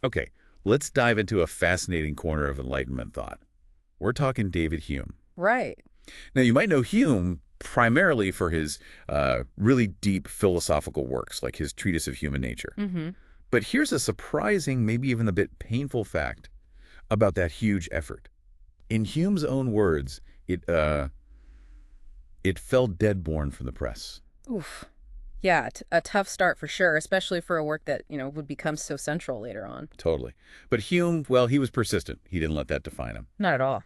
Okay, let's dive into a fascinating corner of Enlightenment thought. We're talking David Hume. Right. Now, you might know Hume primarily for his really deep philosophical works, like his Treatise of Human Nature. hmm But here's a surprising, maybe even a bit painful fact about that huge effort. In Hume's own words, it fell dead-born from the press. Oof. Yeah, a tough start for sure, especially for a work that, would become so central later on. Totally. But Hume, well, he was persistent. He didn't let that define him. Not at all.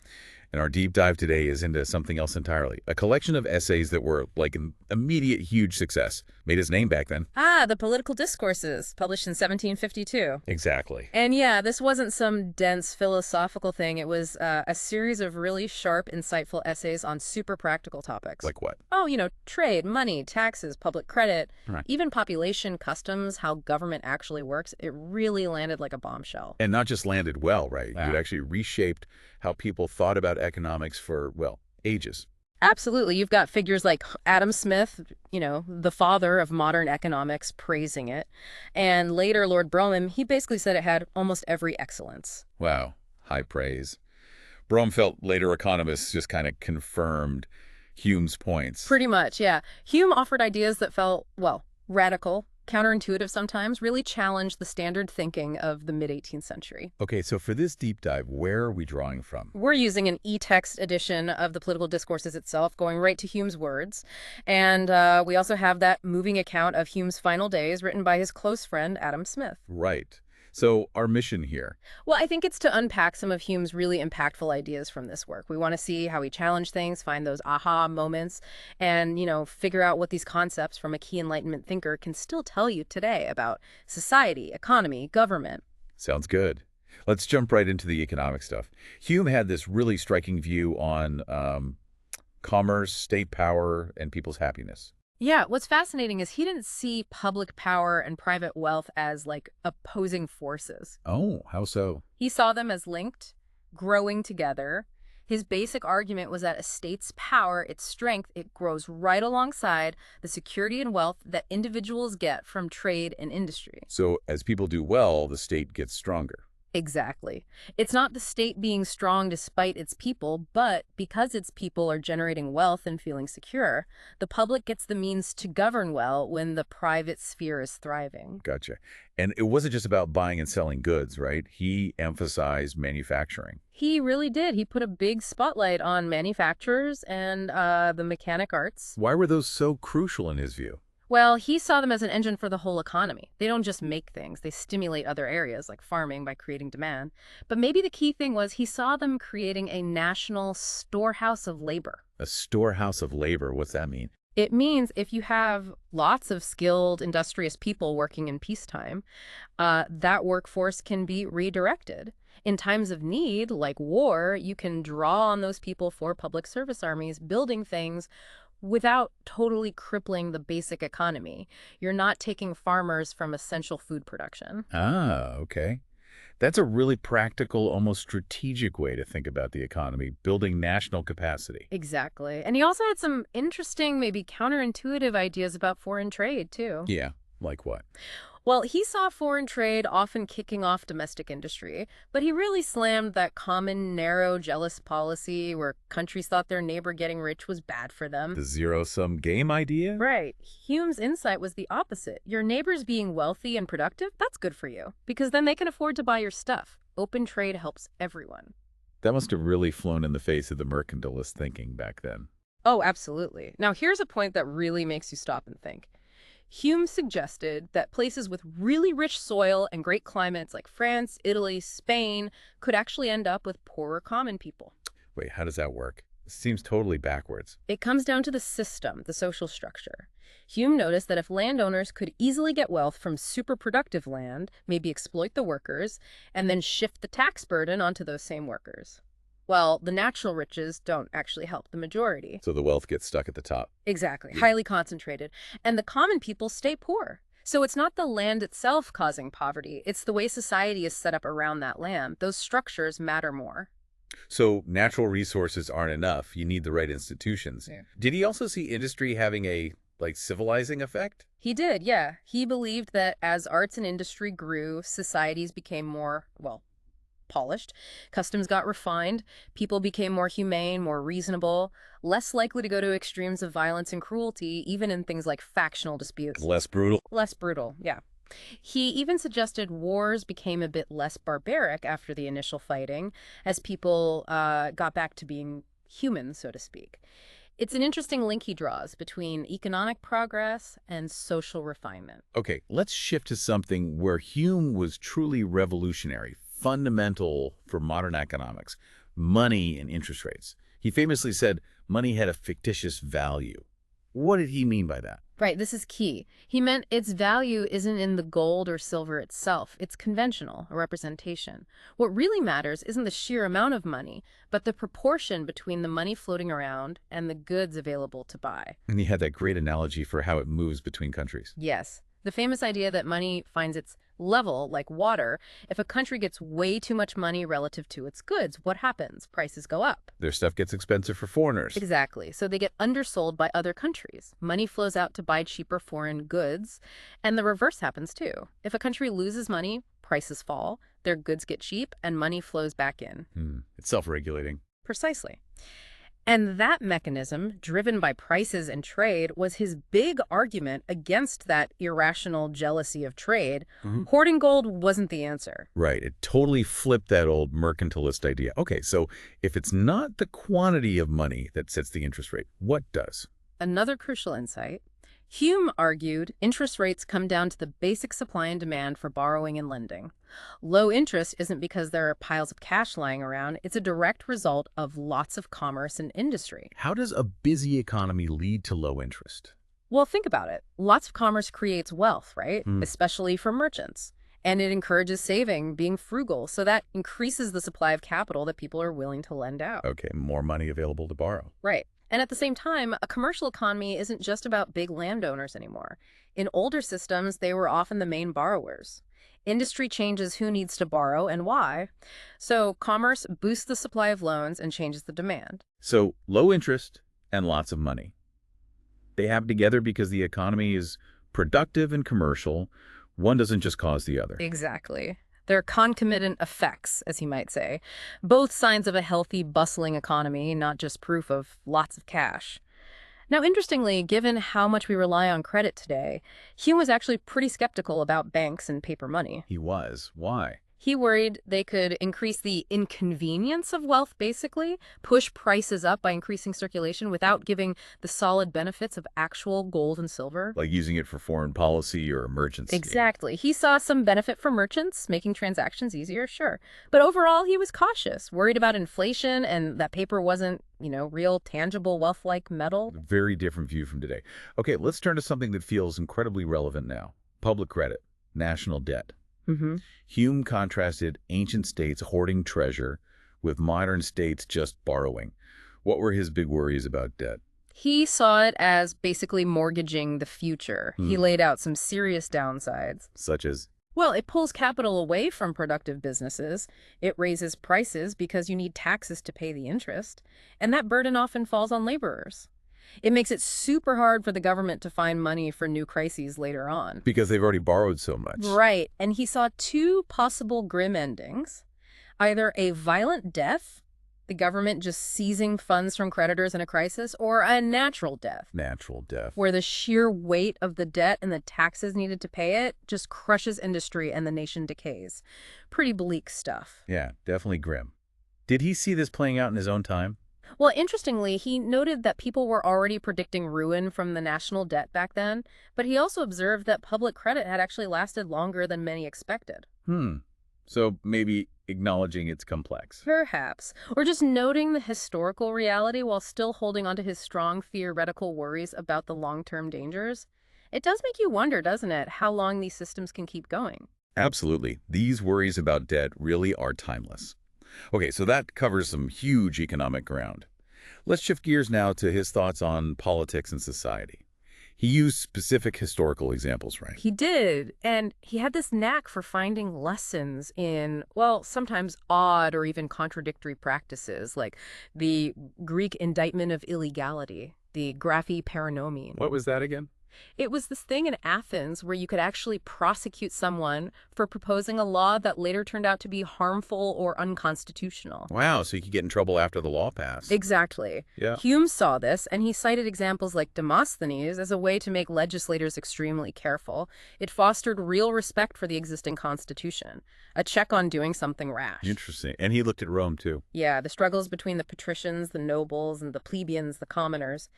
And our deep dive today is into something else entirely. A collection of essays that were like an immediate huge success. Made his name back then. Ah, the Political Discourses, published in 1752. Exactly. And yeah, this wasn't some dense philosophical thing. It was a series of really sharp, insightful essays on super practical topics. Like what? Oh, trade, money, taxes, public credit, Right. even population, customs, how government actually works. It really landed like a bombshell. And not just landed well, right? Wow. It actually reshaped how people thought about economics for, well, ages. Absolutely. You've got figures like Adam Smith, the father of modern economics, praising it. And later, Lord Brougham, he basically said it had almost every excellence. Wow. High praise. Brougham felt later economists just kind of confirmed Hume's points. Pretty much, yeah. Hume offered ideas that felt, well, radical, counterintuitive sometimes, really challenged the standard thinking of the mid-18th century. Okay, so for this deep dive, where are we drawing from? We're using an e-text edition of the Political Discourses itself, going right to Hume's words. And we also have that moving account of Hume's final days written by his close friend, Adam Smith. Right. So our mission here. Well, I think it's to unpack some of Hume's really impactful ideas from this work. We want to see how he challenged things, find those aha moments, and, figure out what these concepts from a key Enlightenment thinker can still tell you today about society, economy, government. Sounds good. Let's jump right into the economic stuff. Hume had this really striking view on commerce, state power, and people's happiness. Yeah, what's fascinating is he didn't see public power and private wealth as like opposing forces. Oh, how so? He saw them as linked, growing together. His basic argument was that a state's power, its strength, it grows right alongside the security and wealth that individuals get from trade and industry. So as people do well, the state gets stronger. Exactly. It's not the state being strong despite its people, but because its people are generating wealth and feeling secure, the public gets the means to govern well when the private sphere is thriving. Gotcha. And it wasn't just about buying and selling goods, right? He emphasized manufacturing. He really did. He put a big spotlight on manufacturers and the mechanic arts. Why were those so crucial in his view? Well, he saw them as an engine for the whole economy. They don't just make things, they stimulate other areas like farming by creating demand. But maybe the key thing was he saw them creating a national storehouse of labor. A storehouse of labor, what's that mean? It means if you have lots of skilled, industrious people working in peacetime, that workforce can be redirected. In times of need, like war, you can draw on those people for public service armies, building things without totally crippling the basic economy. You're not taking farmers from essential food production. Ah, okay. That's a really practical, almost strategic way to think about the economy, building national capacity. Exactly. And he also had some interesting, maybe counterintuitive ideas about foreign trade, too. Yeah, like what? Well, he saw foreign trade often kicking off domestic industry, but he really slammed that common, narrow, jealous policy where countries thought their neighbor getting rich was bad for them. The zero-sum game idea? Right. Hume's insight was the opposite. Your neighbors being wealthy and productive, that's good for you, because then they can afford to buy your stuff. Open trade helps everyone. That must have really flown in the face of the mercantilist thinking back then. Oh, absolutely. Now, here's a point that really makes you stop and think. Hume suggested that places with really rich soil and great climates like France, Italy, Spain could actually end up with poorer common people. Wait, how does that work? It seems totally backwards. It comes down to the system, the social structure. Hume noticed that if landowners could easily get wealth from super productive land, maybe exploit the workers, and then shift the tax burden onto those same workers, well, the natural riches don't actually help the majority. So the wealth gets stuck at the top. Exactly, highly concentrated. And the common people stay poor. So it's not the land itself causing poverty, it's the way society is set up around that land. Those structures matter more. So natural resources aren't enough. You need the right institutions. Yeah. Did he also see industry having a like, civilizing effect? He did, yeah. He believed that as arts and industry grew, societies became more, well, polished, customs got refined, people became more humane, more reasonable, less likely to go to extremes of violence and cruelty, even in things like factional disputes. Less brutal? Less brutal, yeah. He even suggested wars became a bit less barbaric after the initial fighting, as people got back to being human, so to speak. It's an interesting link he draws between economic progress and social refinement. Okay, let's shift to something where Hume was truly revolutionary, fundamental for modern economics: money and interest rates. He famously said money had a fictitious value. What did he mean by that? Right, this is key. He meant its value isn't in the gold or silver itself. It's conventional, a representation. What really matters isn't the sheer amount of money, but the proportion between the money floating around and the goods available to buy. And he had that great analogy for how it moves between countries. Yes, the famous idea that money finds its level like water. If a country gets way too much money relative to its goods, what happens? Prices go up. Their stuff gets expensive for foreigners. Exactly. So they get undersold by other countries. Money flows out to buy cheaper foreign goods, and the reverse happens too. If a country loses money, prices fall, their goods get cheap, and money flows back in. It's self-regulating. Precisely. And that mechanism, driven by prices and trade, was his big argument against that irrational jealousy of trade. Hoarding gold wasn't the answer. Right. It totally flipped that old mercantilist idea. Okay, so if it's not the quantity of money that sets the interest rate, what does? Another crucial insight. Hume argued interest rates come down to the basic supply and demand for borrowing and lending. Low interest isn't because there are piles of cash lying around. It's a direct result of lots of commerce and industry. How does a busy economy lead to low interest? Well, think about it. Lots of commerce creates wealth, right? Especially for merchants. And it encourages saving, being frugal, so that increases the supply of capital that people are willing to lend out. Okay, more money available to borrow. Right. And at the same time, a commercial economy isn't just about big landowners anymore. In older systems, they were often the main borrowers. Industry changes who needs to borrow and why. So commerce boosts the supply of loans and changes the demand. So low interest and lots of money. They happen together because the economy is productive and commercial. One doesn't just cause the other. Exactly. They're concomitant effects, as he might say. Both signs of a healthy, bustling economy, not just proof of lots of cash. Now, interestingly, given how much we rely on credit today, Hume was actually pretty skeptical about banks and paper money. He was. Why? He worried they could increase the inconvenience of wealth, basically, push prices up by increasing circulation without giving the solid benefits of actual gold and silver. Like using it for foreign policy or emergency. Exactly. He saw some benefit for merchants, making transactions easier, sure. But overall, he was cautious, worried about inflation and that paper wasn't, real, tangible, wealth-like metal. Very different view from today. Okay, let's turn to something that feels incredibly relevant now. Public credit, national debt. Hume contrasted ancient states hoarding treasure with modern states just borrowing. What were his big worries about debt? He saw it as basically mortgaging the future. He laid out some serious downsides. Such as? Well, it pulls capital away from productive businesses. It raises prices because you need taxes to pay the interest. And that burden often falls on laborers. It makes it super hard for the government to find money for new crises later on. Because they've already borrowed so much. Right. And he saw two possible grim endings. Either a violent death, the government just seizing funds from creditors in a crisis, or a natural death. Natural death. Where the sheer weight of the debt and the taxes needed to pay it just crushes industry and the nation decays. Pretty bleak stuff. Yeah, definitely grim. Did he see this playing out in his own time? Well, interestingly, he noted that people were already predicting ruin from the national debt back then, but he also observed that public credit had actually lasted longer than many expected. So maybe acknowledging it's complex. Perhaps. Or just noting the historical reality while still holding onto his strong theoretical worries about the long-term dangers. It does make you wonder, doesn't it, how long these systems can keep going? Absolutely. These worries about debt really are timeless. Okay, so that covers some huge economic ground. Let's shift gears now to his thoughts on politics and society. He used specific historical examples, right? He did, and he had this knack for finding lessons in, well, sometimes odd or even contradictory practices, like the Greek indictment of illegality. the graphi paranomene. What was that again? It was this thing in Athens where you could actually prosecute someone for proposing a law that later turned out to be harmful or unconstitutional. Wow, so you could get in trouble after the law passed. Exactly. Yeah. Hume saw this, and he cited examples like Demosthenes as a way to make legislators extremely careful. It fostered real respect for the existing constitution, a check on doing something rash. Interesting. And he looked at Rome, too. Yeah, the struggles between the patricians, the nobles, and the plebeians, the commoners.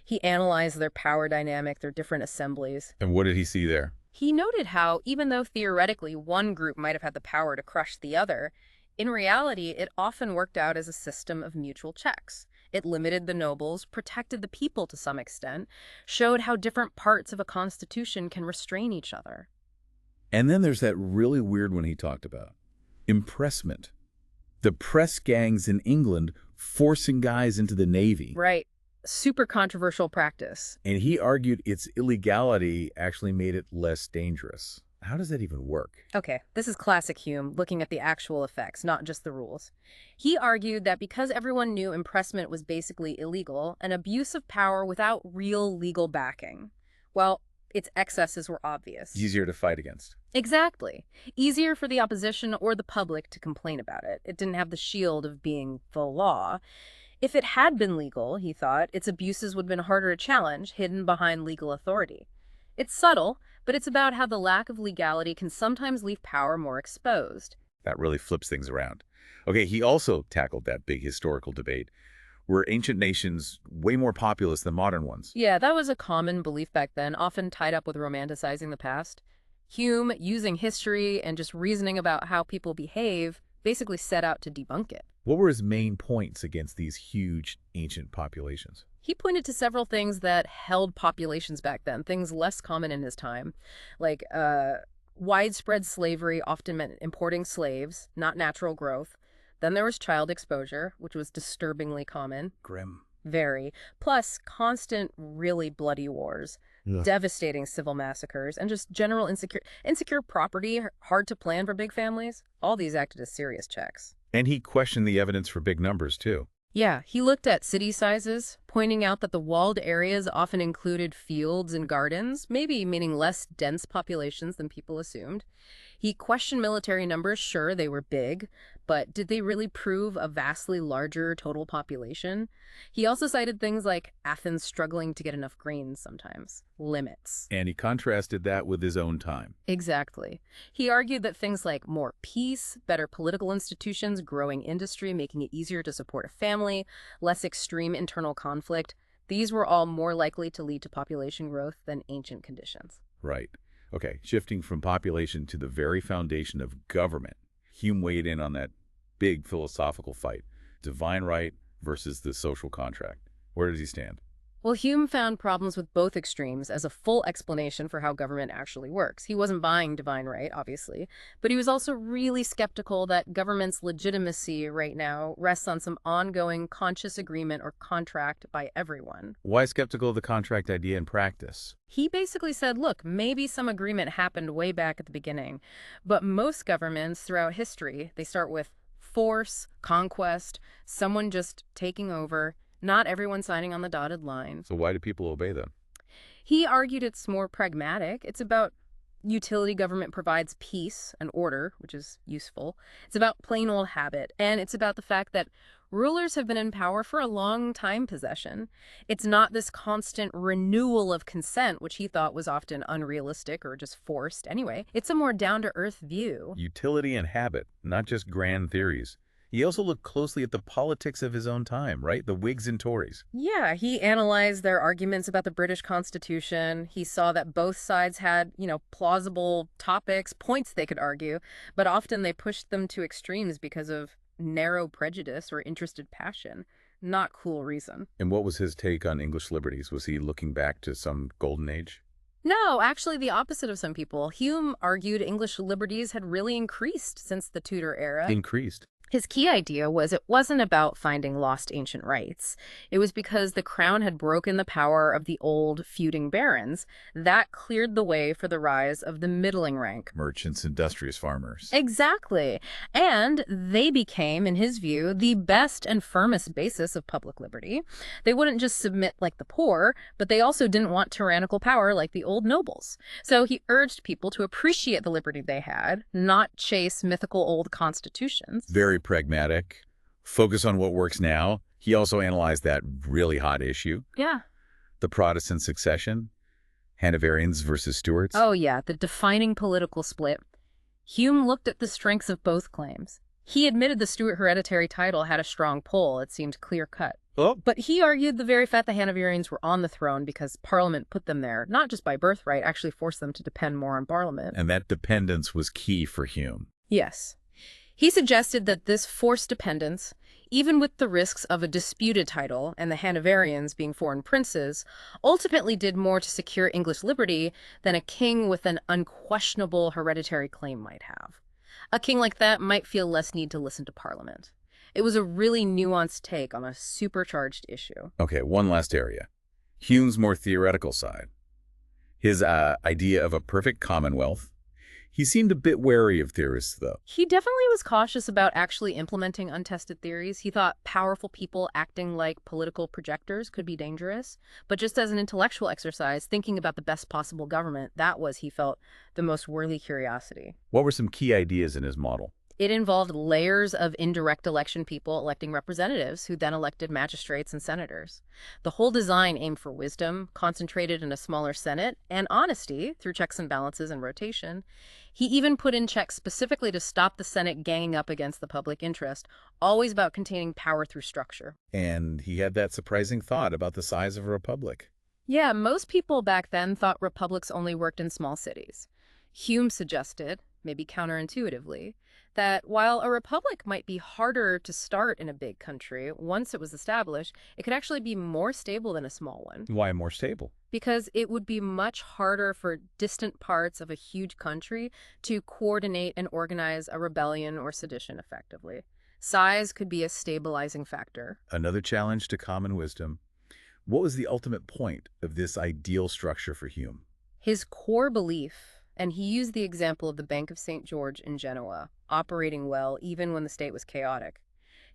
He analyzed their power dynamic, their different assemblies. And what did he see there? He noted how, even though theoretically one group might have had the power to crush the other, in reality it often worked out as a system of mutual checks. It limited the nobles, protected the people to some extent, showed how different parts of a constitution can restrain each other. And then there's that really weird one he talked about. Impressment. The press gangs in England forcing guys into the Navy. Right. Super controversial practice. And he argued its illegality actually made it less dangerous. How does that even work? Okay, this is classic Hume, looking at the actual effects, not just the rules. He argued that because everyone knew impressment was basically illegal, an abuse of power without real legal backing, well, its excesses were obvious. Easier to fight against. Exactly. Easier for the opposition or the public to complain about it. It didn't have the shield of being the law. If it had been legal, he thought, its abuses would have been harder to challenge, hidden behind legal authority. It's subtle, but it's about how the lack of legality can sometimes leave power more exposed. That really flips things around. Okay, he also tackled that big historical debate. Were ancient nations way more populous than modern ones? Yeah, that was a common belief back then, often tied up with romanticizing the past. Hume, using history and just reasoning about how people behave, basically set out to debunk it. What were his main points against these huge ancient populations? He pointed to several things that held populations back then, things less common in his time, like widespread slavery often meant importing slaves, not natural growth. Then there was child exposure, which was disturbingly common. Grim. Very. Plus, constant, really bloody wars, devastating civil massacres, and just general insecure property, hard to plan for big families. All these acted as serious checks. And he questioned the evidence for big numbers, too. Yeah, he looked at city sizes, pointing out that the walled areas often included fields and gardens, maybe meaning less dense populations than people assumed. He questioned military numbers. Sure, they were big, but did they really prove a vastly larger total population? He also cited things like Athens struggling to get enough grains sometimes, limits. And he contrasted that with his own time. Exactly. He argued that things like more peace, better political institutions, growing industry, making it easier to support a family, less extreme internal conflict, these were all more likely to lead to population growth than ancient conditions. Right. Okay, shifting from population to the very foundation of government. Hume weighed in on that big philosophical fight, divine right versus the social contract. Where does he stand? Well, Hume found problems with both extremes as a full explanation for how government actually works. He wasn't buying divine right, obviously, but he was also really skeptical that government's legitimacy right now rests on some ongoing conscious agreement or contract by everyone. Why skeptical of the contract idea in practice? He basically said, look, maybe some agreement happened way back at the beginning, but most governments throughout history, they start with force, conquest, someone just taking over, not everyone signing on the dotted line. So why do people obey them? He argued it's more pragmatic. It's about utility. Government provides peace and order, which is useful. It's about plain old habit. And it's about the fact that rulers have been in power for a long time possession. It's not this constant renewal of consent, which he thought was often unrealistic or just forced anyway. It's a more down-to-earth view. Utility and habit, not just grand theories. He also looked closely at the politics of his own time, right? The Whigs and Tories. Yeah, he analyzed their arguments about the British Constitution. He saw that both sides had, plausible topics, points they could argue, but often they pushed them to extremes because of narrow prejudice or interested passion. Not cool reason. And what was his take on English liberties? Was he looking back to some golden age? No, actually the opposite of some people. Hume argued English liberties had really increased since the Tudor era. Increased? His key idea was it wasn't about finding lost ancient rights. It was because the crown had broken the power of the old feuding barons. That cleared the way for the rise of the middling rank. Merchants, industrious farmers. Exactly. And they became, in his view, the best and firmest basis of public liberty. They wouldn't just submit like the poor, but they also didn't want tyrannical power like the old nobles. So he urged people to appreciate the liberty they had, not chase mythical old constitutions. Very pragmatic. Focus on what works now. He also analyzed that really hot issue, Yeah. the Protestant succession, Hanoverians versus Stuarts. Oh, yeah, the defining political split. Hume looked at the strengths of both claims. He admitted the Stuart hereditary title had a strong pull. It seemed clear-cut. Oh. But he argued the very fact the Hanoverians were on the throne because Parliament put them there, not just by birthright, actually forced them to depend more on Parliament. And that dependence was key for Hume. Yes. He suggested that this forced dependence, even with the risks of a disputed title and the Hanoverians being foreign princes, ultimately did more to secure English liberty than a king with an unquestionable hereditary claim might have. A king like that might feel less need to listen to Parliament. It was a really nuanced take on a supercharged issue. Okay, one last area. Hume's more theoretical side. His idea of a perfect commonwealth. He seemed a bit wary of theorists, though. He definitely was cautious about actually implementing untested theories. He thought powerful people acting like political projectors could be dangerous. But just as an intellectual exercise, thinking about the best possible government, that was, he felt, the most worthy curiosity. What were some key ideas in his model? It involved layers of indirect election people electing representatives who then elected magistrates and senators. The whole design aimed for wisdom, concentrated in a smaller Senate, and honesty through checks and balances and rotation. He even put in checks specifically to stop the Senate ganging up against the public interest, always about containing power through structure. And he had that surprising thought about the size of a republic. Yeah, most people back then thought republics only worked in small cities. Hume suggested, maybe counterintuitively, that while a republic might be harder to start in a big country, once it was established, it could actually be more stable than a small one. Why more stable? Because it would be much harder for distant parts of a huge country to coordinate and organize a rebellion or sedition effectively. Size could be a stabilizing factor. Another challenge to common wisdom. What was the ultimate point of this ideal structure for Hume? His core belief, and he used the example of the Bank of St. George in Genoa, operating well even when the state was chaotic.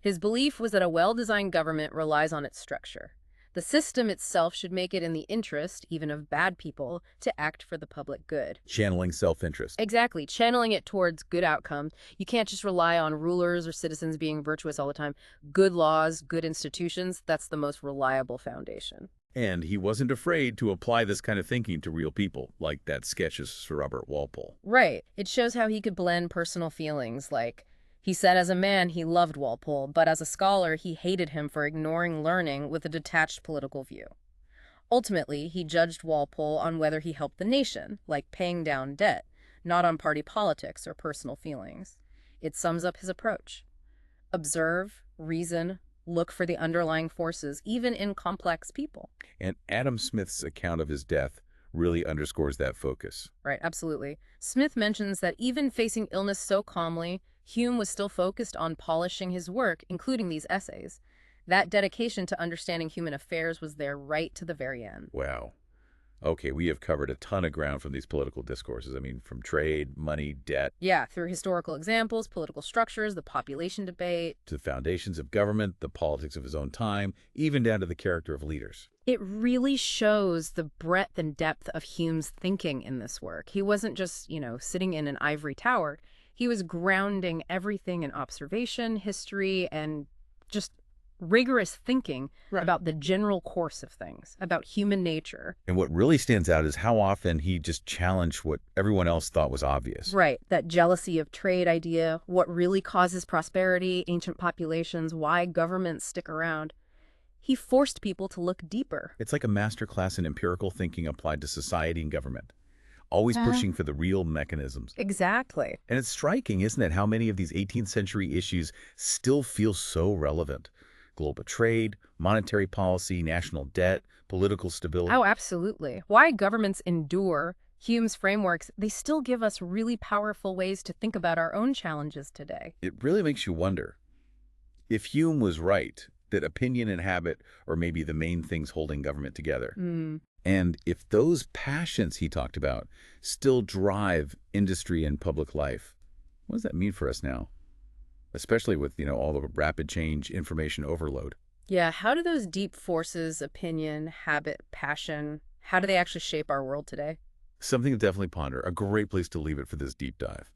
His belief was that a well-designed government relies on its structure. The system itself should make it in the interest, even of bad people, to act for the public good. Channeling self-interest. Exactly, channeling it towards good outcomes. You can't just rely on rulers or citizens being virtuous all the time. Good laws, good institutions, that's the most reliable foundation. And he wasn't afraid to apply this kind of thinking to real people, like that sketch of Sir Robert Walpole. Right. It shows how he could blend personal feelings, like, he said as a man he loved Walpole, but as a scholar he hated him for ignoring learning with a detached political view. Ultimately, he judged Walpole on whether he helped the nation, like paying down debt, not on party politics or personal feelings. It sums up his approach. Observe, reason, look for the underlying forces, even in complex people. And Adam Smith's account of his death really underscores that focus. Right, absolutely. Smith mentions that even facing illness so calmly, Hume was still focused on polishing his work, including these essays. That dedication to understanding human affairs was there right to the very end. Wow. Okay, we have covered a ton of ground from these political discourses. I mean, from trade, money, debt. Yeah, through historical examples, political structures, the population debate. To the foundations of government, the politics of his own time, even down to the character of leaders. It really shows the breadth and depth of Hume's thinking in this work. He wasn't just, sitting in an ivory tower. He was grounding everything in observation, history, and just rigorous thinking about the general course of things, about human nature. And what really stands out is how often he just challenged what everyone else thought was obvious. Right, that jealousy of trade idea, what really causes prosperity, ancient populations, why governments stick around. He forced people to look deeper. It's like a masterclass in empirical thinking applied to society and government. Always pushing for the real mechanisms. Exactly. And it's striking, isn't it, how many of these 18th century issues still feel so relevant? Global trade, monetary policy, national debt, political stability. Oh, absolutely. Why governments endure, Hume's frameworks, they still give us really powerful ways to think about our own challenges today. It really makes you wonder, if Hume was right, that opinion and habit are maybe the main things holding government together. Mm. And if those passions he talked about still drive industry and public life, what does that mean for us now? Especially with, all the rapid change, information overload. Yeah, how do those deep forces, opinion, habit, passion, how do they actually shape our world today? Something to definitely ponder. A great place to leave it for this deep dive.